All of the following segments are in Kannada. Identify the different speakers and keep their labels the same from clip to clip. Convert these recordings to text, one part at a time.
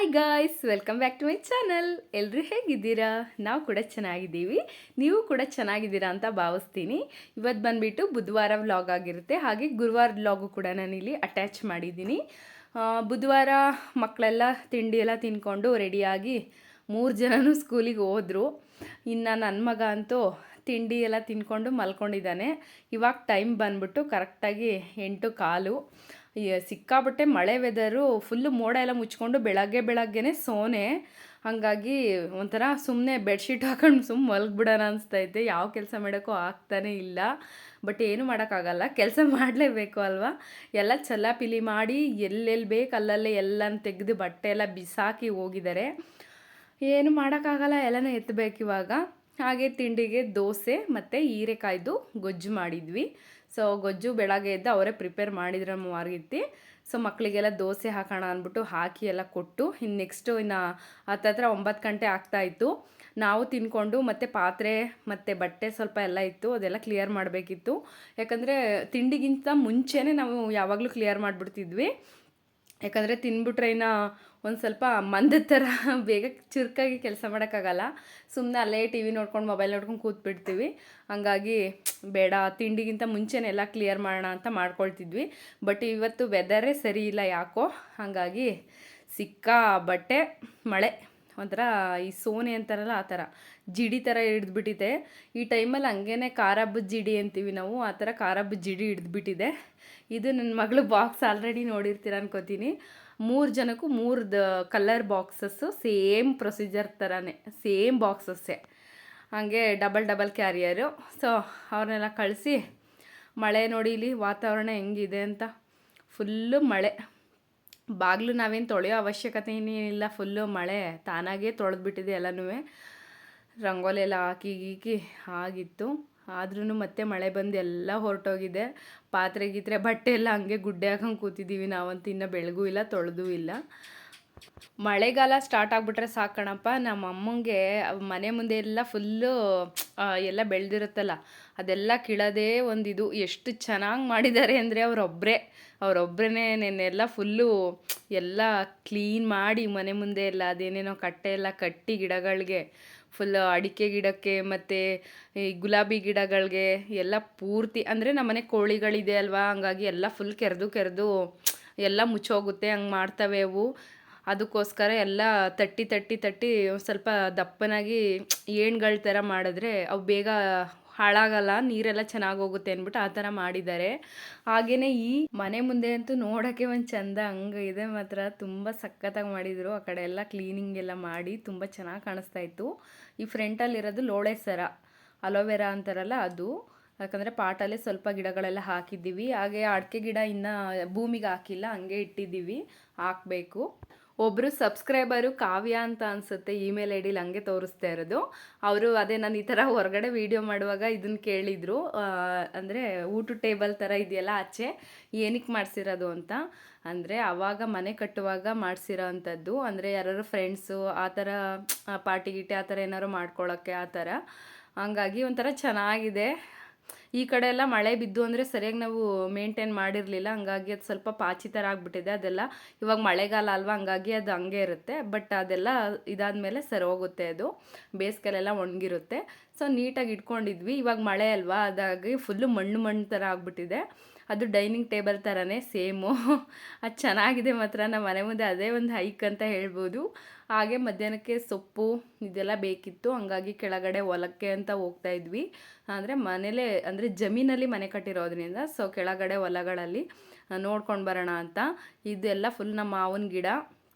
Speaker 1: Hi guys, welcome back to my channel. ಎಲ್ಲರೂ ಹೇಗಿದ್ದೀರಾ? ನಾವು ಕೂಡ ಚೆನ್ನಾಗಿದ್ದೀವಿ. ನೀವು ಕೂಡ ಚೆನ್ನಾಗಿದ್ದೀರಾ ಅಂತ ಭಾವಿಸ್ತೀನಿ. ಇವತ್ತು ಬಂದುಬಿಟ್ಟು ಬುಧವಾರ ವ್ಲಾಗ್ ಆಗಿರುತ್ತೆ, ಹಾಗೆ ಗುರುವಾರ ವ್ಲಾಗು ಕೂಡ ನಾನಿಲ್ಲಿ ಅಟ್ಯಾಚ್ ಮಾಡಿದ್ದೀನಿ. ಬುಧವಾರ ಮಕ್ಕಳೆಲ್ಲ ತಿಂಡಿ ಎಲ್ಲ ತಿನ್ಕೊಂಡು ರೆಡಿಯಾಗಿ 3 ಜನನೂ ಸ್ಕೂಲಿಗೆ ಹೋದರು. ಇನ್ನು ನನ್ನ ಮಗ ಅಂತೂ ತಿಂಡಿ ಎಲ್ಲ ತಿನ್ಕೊಂಡು ಮಲ್ಕೊಂಡಿದ್ದಾನೆ. ಇವಾಗ ಟೈಮ್ ಬಂದ್ಬಿಟ್ಟು ಕರೆಕ್ಟಾಗಿ 8:15. ಸಿಕ್ಕಾಬಟ್ಟೆ ಮಳೆ ವೆದರು, ಫುಲ್ಲು ಮೋಡ ಎಲ್ಲ ಮುಚ್ಕೊಂಡು ಬೆಳಗ್ಗೆನೇ ಸೋನೆ. ಹಾಗಾಗಿ ಒಂಥರ ಸುಮ್ಮನೆ ಬೆಡ್ಶೀಟ್ ಹಾಕೊಂಡು ಸುಮ್ಮನೆ ಮಲಗಿಬಿಡೋಣ ಅನಿಸ್ತೈತೆ. ಯಾವ ಕೆಲಸ ಮಾಡೋಕ್ಕೂ ಆಗ್ತಾನೇ ಇಲ್ಲ. ಬಟ್ ಏನು ಮಾಡೋಕ್ಕಾಗಲ್ಲ, ಕೆಲಸ ಮಾಡಲೇಬೇಕು ಅಲ್ವಾ. ಎಲ್ಲ ಚಲ್ಲಾಪಿಲಿ ಮಾಡಿ ಎಲ್ಲೆಲ್ಲಿ ಬೇಕು ಅಲ್ಲಲ್ಲೇ ಎಲ್ಲನ ತೆಗೆದು ಬಟ್ಟೆ ಎಲ್ಲ ಬಿಸಾಕಿ ಹೋಗಿದ್ದಾರೆ. ಏನು ಮಾಡೋಕ್ಕಾಗಲ್ಲ, ಎಲ್ಲನೂ ಎತ್ತಬೇಕು ಇವಾಗ. ಹಾಗೆ ತಿಂಡಿಗೆ ದೋಸೆ ಮತ್ತು ಹೀರೆಕಾಯ್ದು ಗೊಜ್ಜು ಮಾಡಿದ್ವಿ. ಸೊ ಗೊಜ್ಜು ಬೆಳಗ್ಗೆ ಎದ್ದು ಅವರೇ ಪ್ರಿಪೇರ್ ಮಾಡಿದ್ರು ಮಾರ್ಗಿತ್ತಿ. ಸೊ ಮಕ್ಕಳಿಗೆಲ್ಲ ದೋಸೆ ಹಾಕೋಣ ಅಂದ್ಬಿಟ್ಟು ಹಾಕಿ ಎಲ್ಲ ಕೊಟ್ಟು, ಇನ್ನು ನೆಕ್ಸ್ಟು ಇನ್ನು ಹತ್ತತ್ರ 9 ಗಂಟೆ ಆಗ್ತಾಯಿತ್ತು. ನಾವು ತಿನ್ಕೊಂಡು ಮತ್ತು ಪಾತ್ರೆ ಮತ್ತು ಬಟ್ಟೆ ಸ್ವಲ್ಪ ಎಲ್ಲ ಇತ್ತು, ಅದೆಲ್ಲ ಕ್ಲಿಯರ್ ಮಾಡಬೇಕಿತ್ತು. ಯಾಕಂದರೆ ತಿಂಡಿಗಿಂತ ಮುಂಚೆನೇ ನಾವು ಯಾವಾಗಲೂ ಕ್ಲಿಯರ್ ಮಾಡಿಬಿಡ್ತಿದ್ವಿ. ಯಾಕಂದರೆ ತಿನ್ಬಿಟ್ರೆ ಇನ್ನು ಒಂದು ಸ್ವಲ್ಪ ಮಂದ ಥರ ಬೇಗ ಚುರುಕಾಗಿ ಕೆಲಸ ಮಾಡೋಕ್ಕಾಗಲ್ಲ. ಸುಮ್ಮನೆ ಅಲ್ಲೇ ಟಿ ವಿ ನೋಡ್ಕೊಂಡು ಮೊಬೈಲ್ ನೋಡ್ಕೊಂಡು ಕೂತ್ಬಿಡ್ತೀವಿ. ಹಂಗಾಗಿ ಬೇಡ, ತಿಂಡಿಗಿಂತ ಮುಂಚೆನೇ ಎಲ್ಲ ಕ್ಲಿಯರ್ ಮಾಡೋಣ ಅಂತ ಮಾಡ್ಕೊಳ್ತಿದ್ವಿ. ಬಟ್ ಇವತ್ತು ವೆದರೇ ಸರಿ ಇಲ್ಲ ಯಾಕೋ, ಹಾಗಾಗಿ ಸಿಕ್ಕಾಬಟ್ಟೆ ಮಳೆ. ಒಂಥರ ಈ ಸೋನೆ ಅಂತಾರಲ್ಲ ಆ ಥರ ಜಿಡಿ ಥರ ಹಿಡಿದ್ಬಿಟ್ಟಿದೆ. ಈ ಟೈಮಲ್ಲಿ ಹಂಗೇ ಖಾರ ಹಬ್ಬದ ಜಿಡಿ ಅಂತೀವಿ ನಾವು, ಆ ಥರ ಖಾರ ಹಬ್ಬದ ಜಿಡಿ ಹಿಡಿದ್ಬಿಟ್ಟಿದೆ. ಇದು ನನ್ನ ಮಗಳು ಬಾಕ್ಸ್ ಆಲ್ರೆಡಿ ನೋಡಿರ್ತೀರ ಅನ್ಕೋತೀನಿ. 3 ಜನಕ್ಕೂ 3 ಕಲರ್ ಬಾಕ್ಸಸ್ಸು, ಸೇಮ್ ಪ್ರೊಸೀಜರ್ ಥರನೇ, ಸೇಮ್ ಬಾಕ್ಸಸ್ಸೇ. ಹಾಗೆ ಡಬಲ್ ಕ್ಯಾರಿಯರು. ಸೊ ಅವ್ರನ್ನೆಲ್ಲ ಕಳಿಸಿ, ಮಳೆ ನೋಡಿ ಇಲ್ಲಿ ವಾತಾವರಣ ಹೆಂಗಿದೆ ಅಂತ, ಫುಲ್ಲು ಮಳೆ. ಬಾಗಿಲು ನಾವೇನು ತೊಳೆಯೋ ಅವಶ್ಯಕತೆ ಏನೇನಿಲ್ಲ, ಫುಲ್ಲು ಮಳೆ ತಾನಾಗೇ ತೊಳೆದ್ಬಿಟ್ಟಿದೆ ಎಲ್ಲನೂ. ರಂಗೋಲಿ ಎಲ್ಲ ಹಾಕಿ ಆಗಿತ್ತು. ಆದ್ರೂ ಮತ್ತೆ ಮಳೆ ಬಂದು ಎಲ್ಲ ಹೊರಟೋಗಿದೆ. ಪಾತ್ರೆ ಗೀತ್ರೆ ಬಟ್ಟೆ ಎಲ್ಲ ಹಂಗೆ ಗುಡ್ಡೆ ಹಾಕೊಂಡು ಕೂತಿದ್ದೀವಿ ನಾವಂತೂ. ಇನ್ನೂ ಬೆಳಗೂ ಇಲ್ಲ, ತೊಳೆದೂ ಇಲ್ಲ. ಮಳೆಗಾಲ ಸ್ಟಾರ್ಟ್ ಆಗಿಬಿಟ್ರೆ ಸಾಕಣಪ್ಪ, ನಮ್ಮ ಅಮ್ಮಂಗೆ ಮನೆ ಮುಂದೆ ಎಲ್ಲ ಫುಲ್ಲು ಎಲ್ಲ ಬೆಳೆದಿರುತ್ತಲ್ಲ, ಅದೆಲ್ಲ ಕೀಳೋದೇ ಒಂದಿದು. ಎಷ್ಟು ಚೆನ್ನಾಗಿ ಮಾಡಿದ್ದಾರೆ ಅಂದರೆ ಅವರೊಬ್ಬರೇ ನೆನ್ನೆಲ್ಲ ಫುಲ್ಲು ಎಲ್ಲ ಕ್ಲೀನ್ ಮಾಡಿ ಮನೆ ಮುಂದೆ ಎಲ್ಲ ಅದೇನೇನೋ ಕಟ್ಟೆ ಎಲ್ಲ ಕಟ್ಟಿ ಗಿಡಗಳಿಗೆ, ಫುಲ್ ಅಡಿಕೆ ಗಿಡಕ್ಕೆ ಮತ್ತು ಈ ಗುಲಾಬಿ ಗಿಡಗಳಿಗೆ ಎಲ್ಲ ಪೂರ್ತಿ. ಅಂದರೆ ನಮ್ಮನೆ ಕೋಳಿಗಳಿದೆ ಅಲ್ವಾ, ಹಂಗಾಗಿ ಎಲ್ಲ ಫುಲ್ ಕೆರೆದು ಎಲ್ಲ ಮುಚ್ಚೋಗುತ್ತೆ, ಹಂಗೆ ಮಾಡ್ತವೆ ಅವು. ಅದಕ್ಕೋಸ್ಕರ ಎಲ್ಲ ತಟ್ಟಿ ಸ್ವಲ್ಪ ದಪ್ಪನಾಗಿ ಏಣ್ಗಳ ಥರ ಮಾಡಿದ್ರೆ ಅವು ಬೇಗ ಹಾಳಾಗಲ್ಲ, ನೀರೆಲ್ಲ ಚೆನ್ನಾಗಿ ಹೋಗುತ್ತೆ ಅಂದ್ಬಿಟ್ಟು ಆ ಥರ ಮಾಡಿದ್ದಾರೆ. ಹಾಗೆಯೇ ಈ ಮನೆ ಮುಂದೆ ಅಂತೂ ನೋಡೋಕ್ಕೆ ಒಂದು ಚಂದ ಹಂಗೆ ಇದೆ, ಮಾತ್ರ ತುಂಬ ಸಖತ್ತಾಗಿ ಮಾಡಿದರು. ಆ ಕಡೆ ಎಲ್ಲ ಕ್ಲೀನಿಂಗ್ ಎಲ್ಲ ಮಾಡಿ ತುಂಬ ಚೆನ್ನಾಗಿ ಕಾಣಿಸ್ತಾ ಇತ್ತು. ಈ ಫ್ರಂಟಲ್ಲಿರೋದು ಲೋಳೆ ಸರ, ಅಲೋವೆರಾ ಅಂತಾರಲ್ಲ ಅದು. ಯಾಕಂದರೆ ಪಾಟಲ್ಲೇ ಸ್ವಲ್ಪ ಗಿಡಗಳೆಲ್ಲ ಹಾಕಿದ್ದೀವಿ. ಹಾಗೆ ಅಡಿಕೆ ಗಿಡ ಇನ್ನೂ ಭೂಮಿಗೆ ಹಾಕಿಲ್ಲ, ಹಂಗೆ ಇಟ್ಟಿದ್ದೀವಿ, ಹಾಕಬೇಕು. ಒಬ್ಬರು ಸಬ್ಸ್ಕ್ರೈಬರು ಕಾವ್ಯ ಅಂತ ಅನಿಸುತ್ತೆ, ಇಮೇಲ್ ಐ ಡಿಲಿ ಹಂಗೆ ತೋರಿಸ್ತಾ ಇರೋದು. ಅವರು ಅದೇ ನಾನು ಈ ಥರ ಹೊರಗಡೆ ವೀಡಿಯೋ ಮಾಡುವಾಗ ಇದನ್ನು ಕೇಳಿದರು. ಅಂದರೆ ಊಟ ಟೇಬಲ್ ಥರ ಇದೆಯಲ್ಲ ಆಚೆ, ಏನಕ್ಕೆ ಮಾಡಿಸಿರೋದು ಅಂತ. ಅಂದರೆ ಆವಾಗ ಮನೆ ಕಟ್ಟುವಾಗ ಮಾಡಿಸಿರೋ ಅಂಥದ್ದು. ಅಂದರೆ ಯಾರು ಫ್ರೆಂಡ್ಸು ಆ ಥರ ಪಾರ್ಟಿ ಗೀಟಿ ಆ ಥರ ಏನಾದ್ರು ಮಾಡ್ಕೊಳ್ಳೋಕ್ಕೆ ಆ ಥರ. ಹಂಗಾಗಿ ಒಂಥರ ಚೆನ್ನಾಗಿದೆ. ಈ ಕಡೆ ಎಲ್ಲ ಮಳೆ ಬಿದ್ದು ಅಂದರೆ ಸರಿಯಾಗಿ ನಾವು ಮೇಂಟೈನ್ ಮಾಡಿರಲಿಲ್ಲ, ಹಂಗಾಗಿ ಅದು ಸ್ವಲ್ಪ ಪಾಚಿ ಥರ ಆಗಿಬಿಟ್ಟಿದೆ. ಅದೆಲ್ಲ ಇವಾಗ ಮಳೆಗಾಲ ಅಲ್ವಾ, ಹಂಗಾಗಿ ಅದು ಹಂಗೆ ಇರುತ್ತೆ. ಬಟ್ ಅದೆಲ್ಲ ಇದಾದಮೇಲೆ ಸರಿ ಹೋಗುತ್ತೆ, ಅದು ಬೇಸಿಗೆಲೆಲ್ಲ ಒಣಗಿರುತ್ತೆ. ಸೊ ನೀಟಾಗಿ ಇಟ್ಕೊಂಡಿದ್ವಿ. ಇವಾಗ ಮಳೆ ಅಲ್ವಾ, ಅದಾಗಿ ಫುಲ್ಲು ಮಣ್ಣು ಥರ ಆಗಿಬಿಟ್ಟಿದೆ. ಅದು ಡೈನಿಂಗ್ ಟೇಬಲ್ ಥರನೇ ಸೇಮು. ಅದು ಚೆನ್ನಾಗಿದೆ ಮಾತ್ರ. ನಮ್ಮ ಮನೆ ಮುಂದೆ ಅದೇ ಒಂದು ಹೈಕ್ ಅಂತ ಹೇಳ್ಬೋದು. ಹಾಗೆ ಮಧ್ಯಾಹ್ನಕ್ಕೆ ಸೊಪ್ಪು ಇದೆಲ್ಲ ಬೇಕಿತ್ತು, ಹಂಗಾಗಿ ಕೆಳಗಡೆ ಹೊಲಕ್ಕೆ ಅಂತ ಹೋಗ್ತಾ ಇದ್ವಿ. ಅಂದರೆ ಮನೇಲೇ, ಅಂದರೆ ಜಮೀನಲ್ಲಿ ಮನೆ ಕಟ್ಟಿರೋದ್ರಿಂದ ಸೊ ಕೆಳಗಡೆ ಹೊಲಗಳಲ್ಲಿ ನೋಡ್ಕೊಂಡು ಬರೋಣ ಅಂತ. ಇದೆಲ್ಲ ಫುಲ್ ನಮ್ಮ ಮಾವಿನ ಗಿಡ,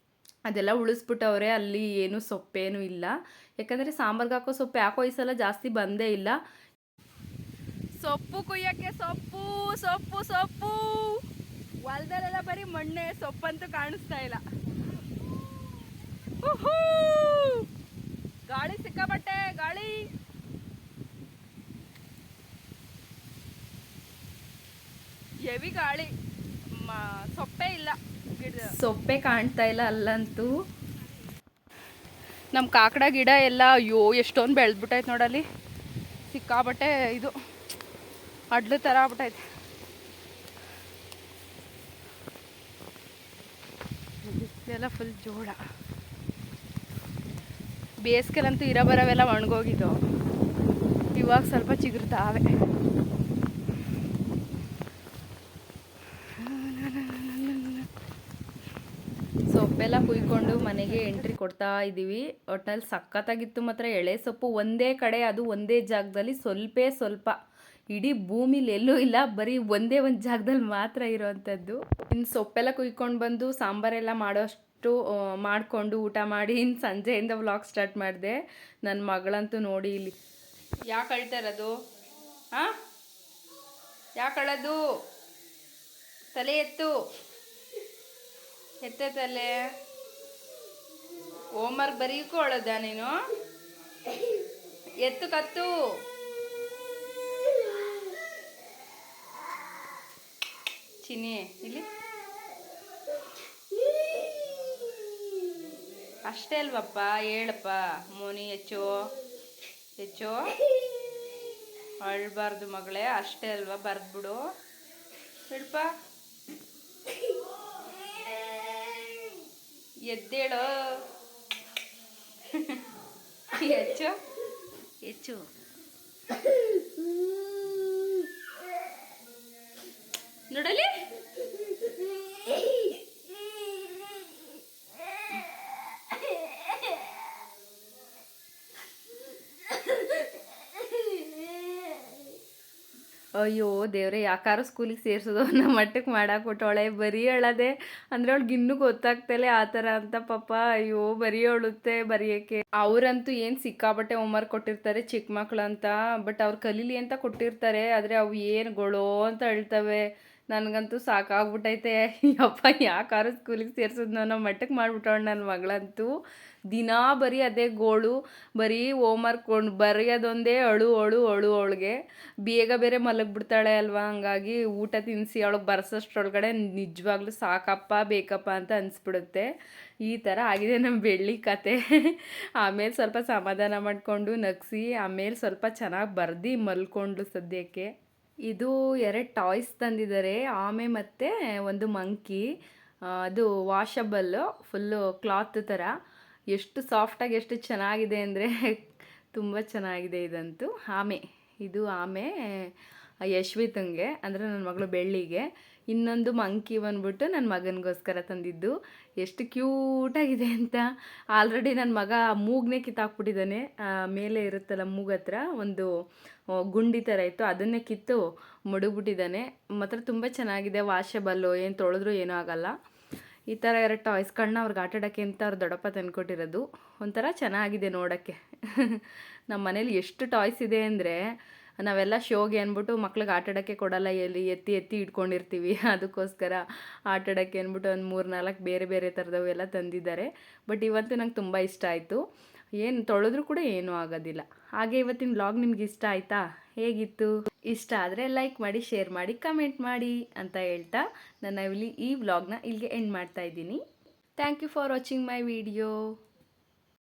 Speaker 1: ಅದೆಲ್ಲ ಉಳಿಸ್ಬಿಟ್ಟವ್ರೆ. ಅಲ್ಲಿ ಏನು ಸೊಪ್ಪೇನೂ ಇಲ್ಲ, ಯಾಕಂದರೆ ಸಾಂಬಾರ್ಗೆ ಹಾಕೋ ಸೊಪ್ಪು ಯಾಕೋ ಈ ಸಲ ಜಾಸ್ತಿ ಬಂದೇ ಇಲ್ಲ. ಸೊಪ್ಪು ಕುಯ್ಯೋಕ್ಕೆ ಸೊಪ್ಪು ಹೊಲದಲ್ಲೆಲ್ಲ ಬರೀ ಮಣ್ಣೆ, ಸೊಪ್ಪಂತೂ ಕಾಣಿಸ್ತಾ ಇಲ್ಲ. ಗಾಳಿ ಸಿಕ್ಕಾಬಟ್ಟೆ ಗಾಳಿ. ಹೆವಿ ಗಾಳಿ, ಸೊಪ್ಪೆ ಇಲ್ಲ, ಸೊಪ್ಪೆ ಕಾಣ್ತಾ ಇಲ್ಲ ಅಲ್ಲಂತೂ. ನಮ್ಮ ಕಾಕಡ ಗಿಡ ಎಲ್ಲ ಅಯ್ಯೋ ಎಷ್ಟೊಂದು ಬೆಳೆದ್ಬಿಟ್ಟೈತೆ ನೋಡಲ್ಲಿ. ಸಿಕ್ಕಾಬಟ್ಟೆ ಇದು ಅಡ್ಲು ಥರ ಆಗ್ಬಿಟ್ಟೈತೆ. ಇದೆಲ್ಲ ಫುಲ್ ಜೋಳ. ಬೇಸಿಗೆಲಂತೂ ಇರೋ ಬರೋವೆಲ್ಲ ಒಣಗೋಗಿದ್ದು, ಇವಾಗ ಸ್ವಲ್ಪ ಚಿಗುರ್ತಾವೆ. ಸೊಪ್ಪೆಲ್ಲ ಕುಯ್ಕೊಂಡು ಮನೆಗೆ ಎಂಟ್ರಿ ಕೊಡ್ತಾ ಇದ್ದೀವಿ. ಒಟ್ನಲ್ಲಿ ಸಖತ್ತಾಗಿತ್ತು ಮಾತ್ರ ಎಳೆ ಸೊಪ್ಪು. ಒಂದೇ ಕಡೆ, ಅದು ಒಂದೇ ಜಾಗದಲ್ಲಿ ಸ್ವಲ್ಪ ಇಡೀ ಭೂಮಿಲಿ ಎಲ್ಲೂ ಇಲ್ಲ, ಬರೀ ಒಂದೇ ಒಂದು ಜಾಗದಲ್ಲಿ ಮಾತ್ರ ಇರೋವಂಥದ್ದು. ಇನ್ನು ಸೊಪ್ಪೆಲ್ಲ ಕುಯ್ಕೊಂಡು ಬಂದು ಸಾಂಬಾರೆಲ್ಲ ಮಾಡೋಷ್ಟು ಮಾಡಿಕೊಂಡು ಊಟ ಮಾಡಿ ಇನ್ನು ಸಂಜೆಯಿಂದ ವ್ಲಾಗ್ ಸ್ಟಾರ್ಟ್ ಮಾಡಿದೆ. ನನ್ನ ಮಗಳಂತೂ ನೋಡಿ ಇಲ್ಲಿ ಯಾಕೆ ಅಳ್ತಾ ಇರೋದು? ಹಾಂ, ಯಾಕೆ ಅಳೋದು? ತಲೆ ಎತ್ತು, ಎತ್ತಲೆ. ಹೋಮ್ವರ್ಕ್ ಬರೀಕೂ ಅಳೋದ ನೀನು? ಎತ್ತು ಕತ್ತು. ಚಿನ್ನಿ ಇಲ್ಲಿ ಅಷ್ಟೇ ಅಲ್ವಪ್ಪ, ಹೇಳಪ್ಪ ಮೋನಿ. ಹೆಚ್ಚು ಅಳ್ಬಾರ್ದು ಮಗಳೇ, ಅಷ್ಟೇ ಅಲ್ವಾ, ಬರ್ದ್ಬಿಡು. ಹೇಳಪ್ಪ, ಎದ್ದೇಳು. ಹೆಚ್ಚು ನೋಡಲಿ. ಅಯ್ಯೋ ದೇವ್ರೆ, ಯಾಕಾರು ಸ್ಕೂಲಿಗೆ ಸೇರಿಸೋದು ಅನ್ನೋ ಮಟ್ಟಕ್ಕೆ ಮಾಡಾಕ್ಬಿಟ್ಟವಳೆ. ಬರೀ ಹೇಳೋದೆ ಅಂದರೆ ಅವ್ಳಿಗೆ ಇನ್ನೂ ಗೊತ್ತಾಗ್ತಲೇ ಆ ಥರ ಅಂತ ಪಾಪ. ಅಯ್ಯೋ ಬರೀ ಹೇಳುತ್ತೆ ಬರೆಯೋಕ್ಕೆ. ಅವರಂತೂ ಏನು ಸಿಕ್ಕಾಬಟ್ಟೆ ಹೋಮ್ವರ್ಕ್ ಕೊಟ್ಟಿರ್ತಾರೆ ಚಿಕ್ಕ ಮಕ್ಳು ಅಂತ, ಬಟ್ ಅವ್ರು ಕಲೀಲಿ ಅಂತ ಕೊಟ್ಟಿರ್ತಾರೆ. ಆದರೆ ಅವು ಏನು ಗೊಳೋ ಅಂತ ಹೇಳ್ತವೆ. ನನಗಂತೂ ಸಾಕಾಗ್ಬಿಟ್ಟೈತೆ. ಯಪ್ಪ, ಯಾಕಾರು ಸ್ಕೂಲಿಗೆ ಸೇರಿಸೋದು ಅನ್ನೋ ಮಟ್ಟಕ್ಕೆ ಮಾಡಿಬಿಟ್ಟವಳು ನನ್ನ ಮಗಳಂತೂ. ದಿನಾ ಬರೀ ಅದೇ ಗೋಳು, ಬರೀ ಹೋಮ್ವರ್ಕ್ ಬರೆಯೋದೊಂದೇ ಅಳು ಅವಳಿಗೆ. ಬೇಗ ಬೇರೆ ಮಲಗಿಬಿಡ್ತಾಳೆ ಅಲ್ವಾ, ಹಂಗಾಗಿ ಊಟ ತಿನ್ನಿಸಿ ಅವಳಿಗೆ ಬರ್ಸೋಷ್ಟ್ರೊಳಗಡೆ ನಿಜವಾಗ್ಲೂ ಸಾಕಪ್ಪ ಬೇಕಪ್ಪ ಅಂತ ಅನಿಸ್ಬಿಡುತ್ತೆ. ಈ ಥರ ಆಗಿದೆ ನಮ್ಮ ಬೆಳ್ಳಿ ಕತೆ. ಆಮೇಲೆ ಸ್ವಲ್ಪ ಸಮಾಧಾನ ಮಾಡಿಕೊಂಡು ನಗಿಸಿ ಆಮೇಲೆ ಸ್ವಲ್ಪ ಚೆನ್ನಾಗಿ ಬರ್ದು ಮಲ್ಕೊಂಡು ಸದ್ಯಕ್ಕೆ. ಇದು 2 ಟಾಯ್ಸ್ ತಂದಿದ್ದಾರೆ, ಆಮೆ ಮತ್ತು ಒಂದು ಮಂಕಿ. ಅದು ವಾಷಬಲ್ಲು, ಫುಲ್ಲು ಕ್ಲಾತ್ ಥರ. ಎಷ್ಟು ಸಾಫ್ಟಾಗಿ ಎಷ್ಟು ಚೆನ್ನಾಗಿದೆ ಅಂದರೆ ತುಂಬ ಚೆನ್ನಾಗಿದೆ. ಇದಂತೂ ಇದು ಆಮೆ ಯಶ್ವಿತಂಗೆ, ಅಂದರೆ ನನ್ನ ಮಗಳು ಬೆಳ್ಳಿಗೆ. ಇನ್ನೊಂದು ಮಂಕಿ ಬಂದ್ಬಿಟ್ಟು ನನ್ನ ಮಗನಿಗೋಸ್ಕರ ತಂದಿದ್ದು. ಎಷ್ಟು ಕ್ಯೂಟಾಗಿದೆ ಅಂತ. ಆಲ್ರೆಡಿ ನನ್ನ ಮಗ ಮೂಗನ್ನೇ ಕಿತ್ತಾಕ್ಬಿಟ್ಟಿದ್ದಾನೆ. ಮೇಲೆ ಇರುತ್ತಲ್ಲ ಮೂಗತ್ರ ಒಂದು ಗುಂಡಿ ಥರ ಇತ್ತು, ಅದನ್ನೇ ಕಿತ್ತು ಮಡಗ್ಬಿಟ್ಟಿದ್ದಾನೆ. ಮಾತ್ರ ತುಂಬ ಚೆನ್ನಾಗಿದೆ. ವಾಷಬಲ್ಲು, ಏನು ತೊಳೆದ್ರೂ ಏನೂ ಆಗೋಲ್ಲ. ಈ ಥರ 2 ಟಾಯ್ಸ್ಗಳನ್ನ ಅವ್ರಿಗೆ ಆಟಾಡೋಕ್ಕೆ ಅಂತ ಅವ್ರು ದೊಡ್ಡಪ್ಪ ತಂದುಕೊಟ್ಟಿರೋದು. ಒಂಥರ ಚೆನ್ನಾಗಿದೆ ನೋಡೋಕ್ಕೆ. ನಮ್ಮ ಮನೇಲಿ ಎಷ್ಟು ಟಾಯ್ಸ್ ಇದೆ ಅಂದರೆ, ನಾವೆಲ್ಲ ಶೋಗೆ ಅಂದ್ಬಿಟ್ಟು ಮಕ್ಳಿಗೆ ಆಟಾಡೋಕ್ಕೆ ಕೊಡಲ್ಲ, ಎತ್ತಿ ಇಟ್ಕೊಂಡಿರ್ತೀವಿ. ಅದಕ್ಕೋಸ್ಕರ ಆಟಾಡೋಕ್ಕೆ ಅಂದ್ಬಿಟ್ಟು ಒಂದು 3-4 ಬೇರೆ ಥರದವು ಎಲ್ಲ ತಂದಿದ್ದಾರೆ. ಬಟ್ ಇವತ್ತು ನಂಗೆ ತುಂಬ ಇಷ್ಟ ಆಯಿತು. ಏನು ತೊಳೆದ್ರೂ ಕೂಡ ಏನೂ ಆಗೋದಿಲ್ಲ. ಹಾಗೆ ಇವತ್ತಿನ ವ್ಲಾಗ್ ನಿಮ್ಗೆ ಇಷ್ಟ ಆಯಿತಾ? ಹೇಗಿತ್ತು? ಇಷ್ಟ ಆದರೆ ಲೈಕ್ ಮಾಡಿ, ಶೇರ್ ಮಾಡಿ, ಕಮೆಂಟ್ ಮಾಡಿ ಅಂತ ಹೇಳ್ತಾ ನಾನು ಈ ವ್ಲಾಗ್ನ ಇಲ್ಲಿಗೆ ಎಂಡ್ ಮಾಡ್ತಾ ಇದ್ದೀನಿ. Thank you for watching my video.